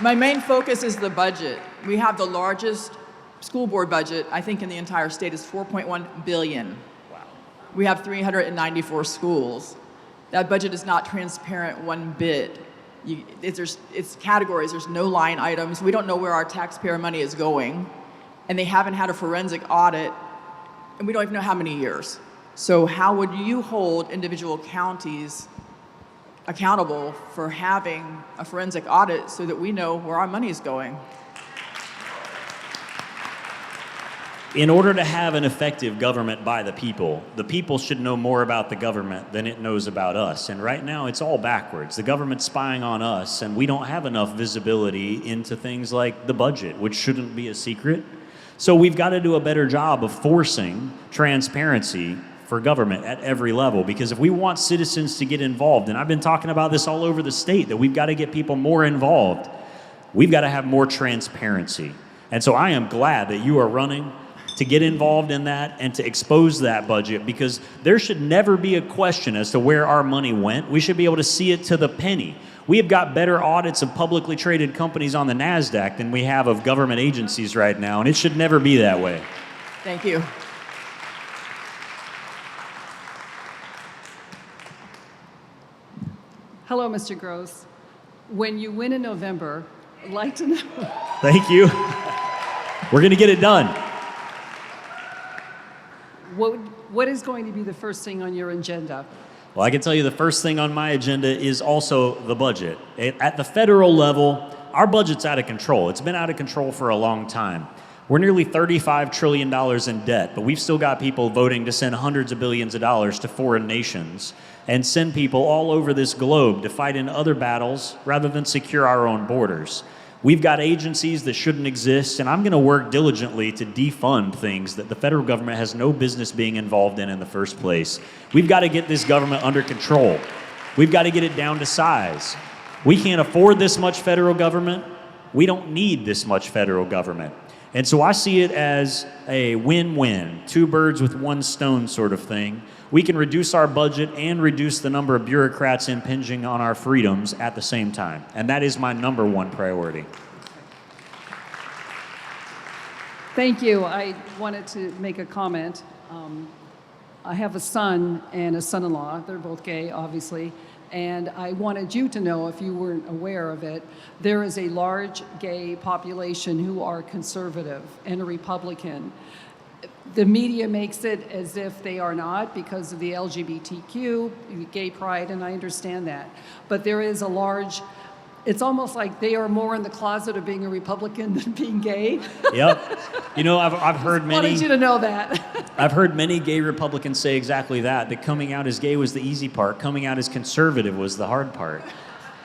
My main focus is the budget. We have the largest school board budget, I think, in the entire state is $4.1 billion. Wow. We have 394 schools. That budget is not transparent one bit. It's categories, there's no line items. We don't know where our taxpayer money is going. And they haven't had a forensic audit, and we don't even know how many years. So how would you hold individual counties accountable for having a forensic audit so that we know where our money is going? In order to have an effective government by the people should know more about the government than it knows about us. And right now, it's all backwards. The government's spying on us, and we don't have enough visibility into things like the budget, which shouldn't be a secret. So we've got to do a better job of forcing transparency for government at every level, because if we want citizens to get involved, and I've been talking about this all over the state, that we've got to get people more involved, we've got to have more transparency. And so I am glad that you are running to get involved in that and to expose that budget, because there should never be a question as to where our money went. We should be able to see it to the penny. We have got better audits of publicly traded companies on the NASDAQ than we have of government agencies right now, and it should never be that way. Thank you. Hello, Mr. Gross. When you win in November, I'd like to know. Thank you. We're going to get it done. What is going to be the first thing on your agenda? Well, I can tell you the first thing on my agenda is also the budget. At the federal level, our budget's out of control. It's been out of control for a long time. We're nearly $35 trillion in debt, but we've still got people voting to send hundreds of billions of dollars to foreign nations and send people all over this globe to fight in other battles rather than secure our own borders. We've got agencies that shouldn't exist, and I'm going to work diligently to defund things that the federal government has no business being involved in the first place. We've got to get this government under control. We've got to get it down to size. We can't afford this much federal government. We don't need this much federal government. And so I see it as a win-win, two birds with one stone sort of thing. We can reduce our budget and reduce the number of bureaucrats impinging on our freedoms at the same time. And that is my number one priority. Thank you. I wanted to make a comment. I have a son and a son-in-law. They're both gay, obviously. And I wanted you to know, if you weren't aware of it, there is a large gay population who are conservative and Republican. The media makes it as if they are not because of the LGBTQ, gay pride, and I understand that. But there is a large, it's almost like they are more in the closet of being a Republican than being gay. Yep. You know, I've heard many. Wanted you to know that. I've heard many gay Republicans say exactly that. That coming out as gay was the easy part. Coming out as conservative was the hard part.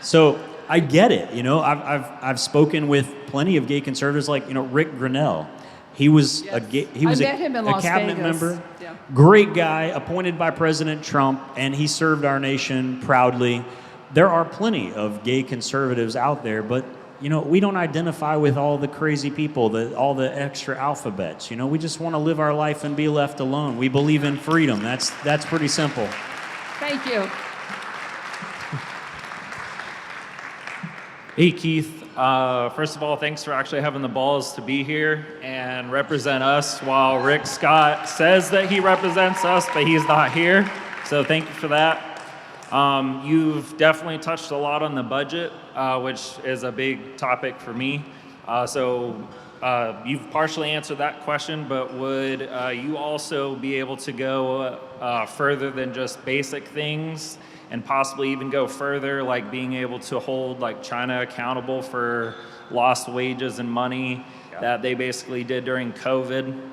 So I get it. You know, I've spoken with plenty of gay conservatives, like Rick Grinnell. He was Yes. a gay, he was I met him in Las cabinet Vegas. member. Yeah. Great guy, appointed by President Trump, and he served our nation proudly. There are plenty of gay conservatives out there, but we don't identify with all the crazy people, all the extra alphabets. We just want to live our life and be left alone. We believe in freedom. That's pretty simple. Thank you. Hey, Keith. First of all, thanks for actually having the balls to be here and represent us while Rick Scott says that he represents us, but he's not here. So thank you for that. You've definitely touched a lot on the budget, which is a big topic for me. You've partially answered that question, but would you also be able to go further than just basic things and possibly even go further, like being able to hold like China accountable for lost wages and money that they basically did during COVID?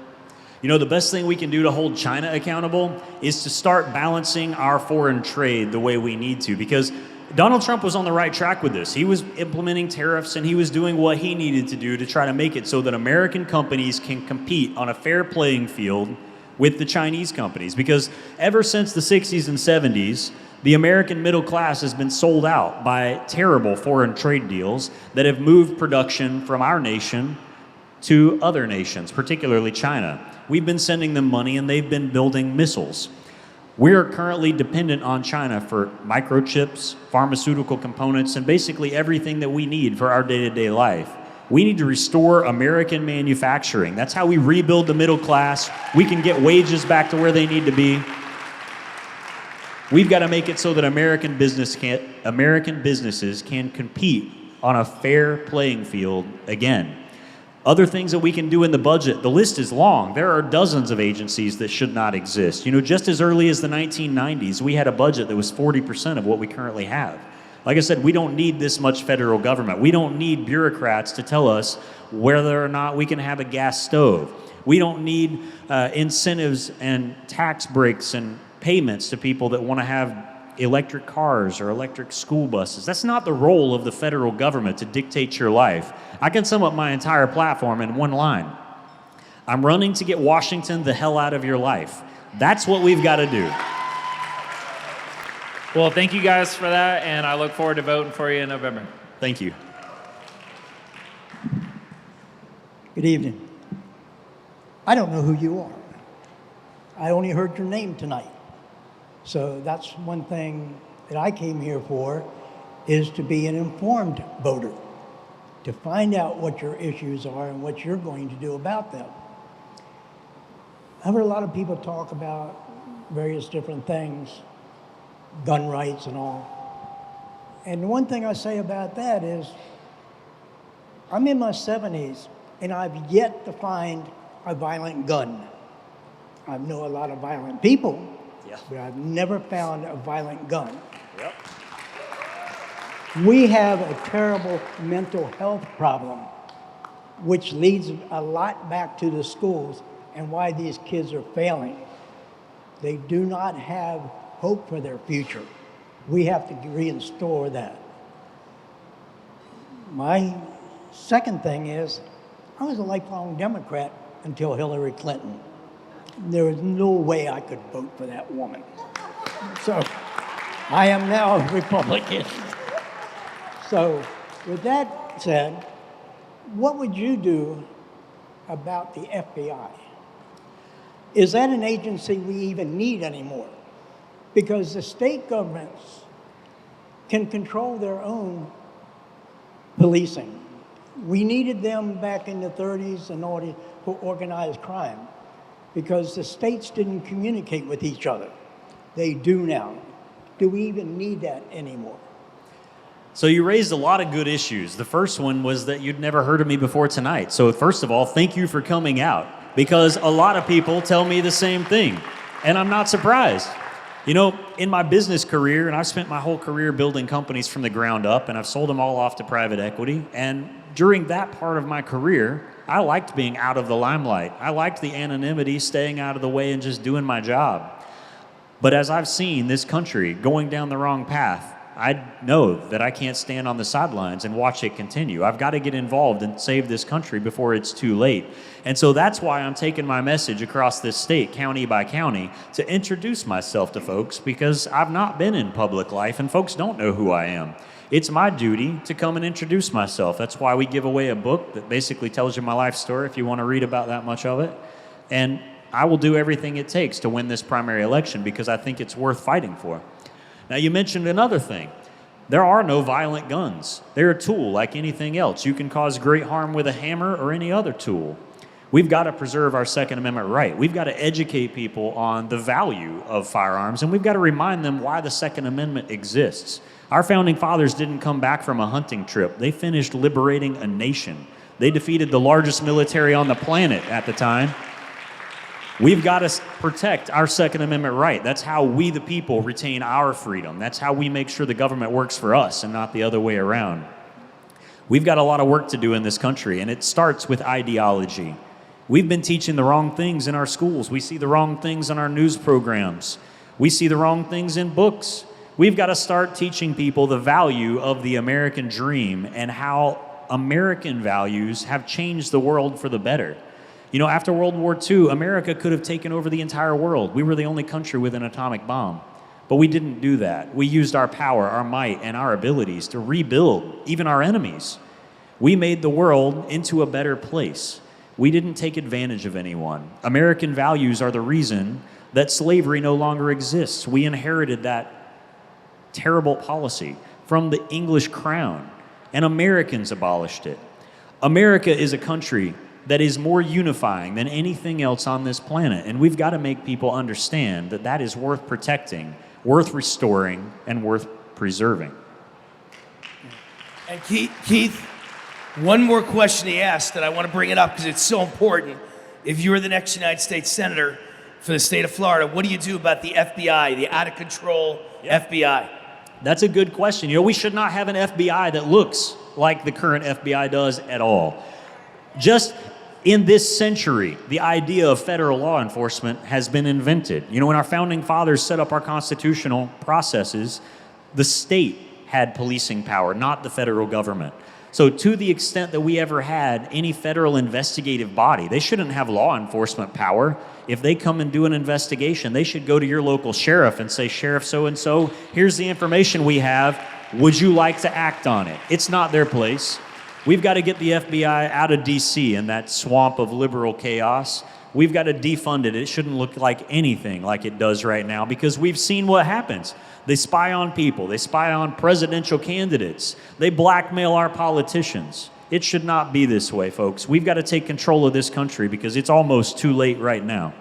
The best thing we can do to hold China accountable is to start balancing our foreign trade the way we need to, because Donald Trump was on the right track with this. He was implementing tariffs and he was doing what he needed to do to try to make it so that American companies can compete on a fair playing field with the Chinese companies. Because ever since the 60s and 70s, the American middle class has been sold out by terrible foreign trade deals that have moved production from our nation to other nations, particularly China. We've been sending them money and they've been building missiles. We are currently dependent on China for microchips, pharmaceutical components, and basically everything that we need for our day-to-day life. We need to restore American manufacturing. That's how we rebuild the middle class. We can get wages back to where they need to be. We've got to make it so that American businesses can compete on a fair playing field again. Other things that we can do in the budget, the list is long. There are dozens of agencies that should not exist. Just as early as the 1990s, we had a budget that was 40% of what we currently have. Like I said, we don't need this much federal government. We don't need bureaucrats to tell us whether or not we can have a gas stove. We don't need incentives and tax breaks and payments to people that want to have electric cars or electric school buses. That's not the role of the federal government to dictate your life. I can sum up my entire platform in one line. I'm running to get Washington the hell out of your life. That's what we've got to do. Well, thank you guys for that, and I look forward to voting for you in November. Thank you. Good evening. I don't know who you are. I only heard your name tonight. So that's one thing that I came here for, is to be an informed voter, to find out what your issues are and what you're going to do about them. I've heard a lot of people talk about various different things, gun rights and all. And the one thing I say about that is, I'm in my 70s and I've yet to find a violent gun. I know a lot of violent people, but I've never found a violent gun. Yep. We have a terrible mental health problem, which leads a lot back to the schools and why these kids are failing. They do not have hope for their future. We have to restore that. My second thing is, I was a lifelong Democrat until Hillary Clinton. There was no way I could vote for that woman. So I am now a Republican. So with that said, what would you do about the FBI? Is that an agency we even need anymore? Because the state governments can control their own policing. We needed them back in the 30s in order for organized crime, because the states didn't communicate with each other. They do now. Do we even need that anymore? So you raised a lot of good issues. The first one was that you'd never heard of me before tonight. So first of all, thank you for coming out, because a lot of people tell me the same thing, and I'm not surprised. In my business career, and I've spent my whole career building companies from the ground up, and I've sold them all off to private equity, and during that part of my career, I liked being out of the limelight. I liked the anonymity, staying out of the way and just doing my job. But as I've seen this country going down the wrong path, I know that I can't stand on the sidelines and watch it continue. I've got to get involved and save this country before it's too late. And so that's why I'm taking my message across this state, county by county, to introduce myself to folks, because I've not been in public life and folks don't know who I am. It's my duty to come and introduce myself. That's why we give away a book that basically tells you my life story if you want to read about that much of it. And I will do everything it takes to win this primary election because I think it's worth fighting for. Now, you mentioned another thing. There are no violent guns. They're a tool like anything else. You can cause great harm with a hammer or any other tool. We've got to preserve our Second Amendment right. We've got to educate people on the value of firearms, and we've got to remind them why the Second Amendment exists. Our founding fathers didn't come back from a hunting trip. They finished liberating a nation. They defeated the largest military on the planet at the time. We've got to protect our Second Amendment right. That's how we, the people, retain our freedom. That's how we make sure the government works for us and not the other way around. We've got a lot of work to do in this country, and it starts with ideology. We've been teaching the wrong things in our schools. We see the wrong things on our news programs. We see the wrong things in books. We've got to start teaching people the value of the American dream and how American values have changed the world for the better. You know, after World War II, America could have taken over the entire world. We were the only country with an atomic bomb. But we didn't do that. We used our power, our might, and our abilities to rebuild even our enemies. We made the world into a better place. We didn't take advantage of anyone. American values are the reason that slavery no longer exists. We inherited that terrible policy from the English crown, and Americans abolished it. America is a country that is more unifying than anything else on this planet. And we've got to make people understand that that is worth protecting, worth restoring, and worth preserving. And Keith, one more question he asked, and I want to bring it up because it's so important. If you were the next United States Senator for the state of Florida, what do you do about the FBI, the out-of-control FBI? That's a good question. You know, we should not have an FBI that looks like the current FBI does at all. Just in this century, the idea of federal law enforcement has been invented. You know, when our founding fathers set up our constitutional processes, the state had policing power, not the federal government. So to the extent that we ever had any federal investigative body, they shouldn't have law enforcement power. If they come and do an investigation, they should go to your local sheriff and say, Sheriff so-and-so, here's the information we have. Would you like to act on it? It's not their place. We've got to get the FBI out of D.C. in that swamp of liberal chaos. We've got to defund it. It shouldn't look like anything like it does right now because we've seen what happens. They spy on people. They spy on presidential candidates. They blackmail our politicians. It should not be this way, folks. We've got to take control of this country because it's almost too late right now.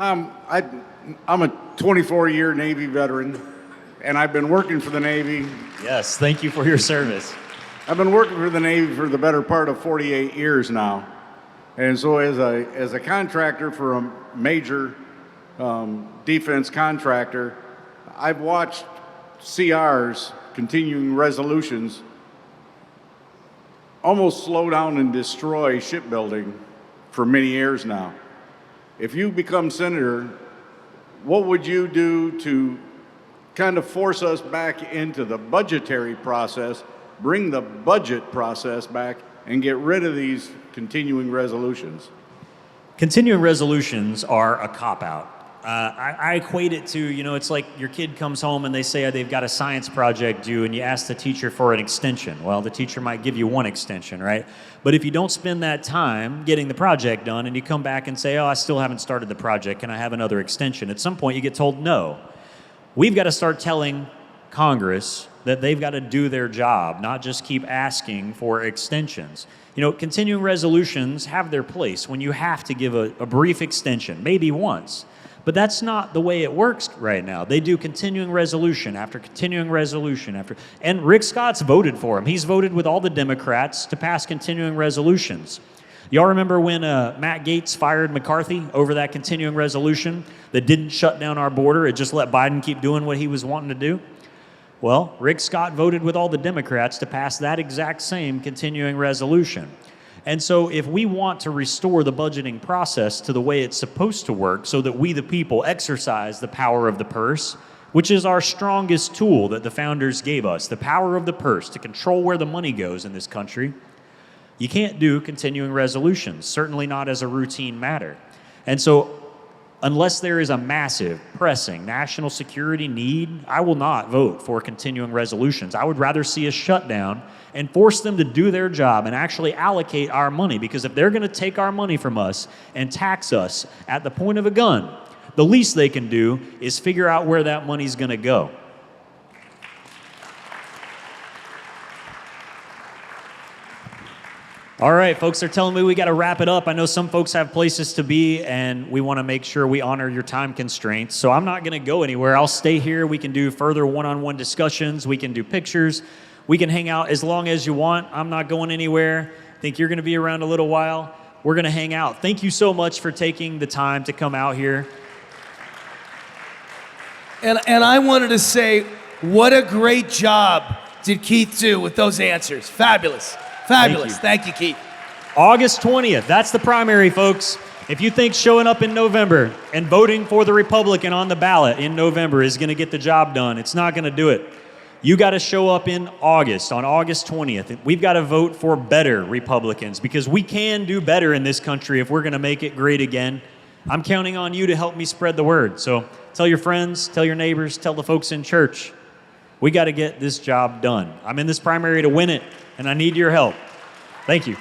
I'm a 24-year Navy veteran, and I've been working for the Navy. Yes, thank you for your service. I've been working for the Navy for the better part of 48 years now. And so as a contractor for a major defense contractor, I've watched CRs, continuing resolutions, almost slow down and destroy shipbuilding for many years now. If you become senator, what would you do to kind of force us back into the budgetary process, bring the budget process back, and get rid of these continuing resolutions? Continuing resolutions are a cop-out. I equate it to, you know, it's like your kid comes home and they say they've got a science project due and you ask the teacher for an extension. Well, the teacher might give you one extension, right? But if you don't spend that time getting the project done and you come back and say, oh, I still haven't started the project, can I have another extension? At some point you get told no. We've got to start telling Congress that they've got to do their job, not just keep asking for extensions. You know, continuing resolutions have their place when you have to give a brief extension, maybe once. But that's not the way it works right now. They do continuing resolution after continuing resolution after, and Rick Scott's voted for him. He's voted with all the Democrats to pass continuing resolutions. Y'all remember when Matt Gaetz fired McCarthy over that continuing resolution that didn't shut down our border? It just let Biden keep doing what he was wanting to do? Well, Rick Scott voted with all the Democrats to pass that exact same continuing resolution. And so if we want to restore the budgeting process to the way it's supposed to work so that we, the people, exercise the power of the purse, which is our strongest tool that the founders gave us, the power of the purse to control where the money goes in this country, you can't do continuing resolutions, certainly not as a routine matter. And so unless there is a massive, pressing national security need, I will not vote for continuing resolutions. I would rather see a shutdown and force them to do their job and actually allocate our money, because if they're going to take our money from us and tax us at the point of a gun, the least they can do is figure out where that money's going to go. All right, folks, they're telling me we got to wrap it up. I know some folks have places to be, and we want to make sure we honor your time constraints. So I'm not going to go anywhere. I'll stay here. We can do further one-on-one discussions. We can do pictures. We can hang out as long as you want. I'm not going anywhere. I think you're going to be around a little while. We're going to hang out. Thank you so much for taking the time to come out here. And I wanted to say, what a great job did Keith do with those answers. Fabulous. Fabulous. Thank you, Keith. August 20th, that's the primary, folks. If you think showing up in November and voting for the Republican on the ballot in November is going to get the job done, it's not going to do it. You got to show up in August, on August 20th. We've got to vote for better Republicans, because we can do better in this country if we're going to make it great again. I'm counting on you to help me spread the word. So tell your friends, tell your neighbors, tell the folks in church. We got to get this job done. I'm in this primary to win it, and I need your help. Thank you.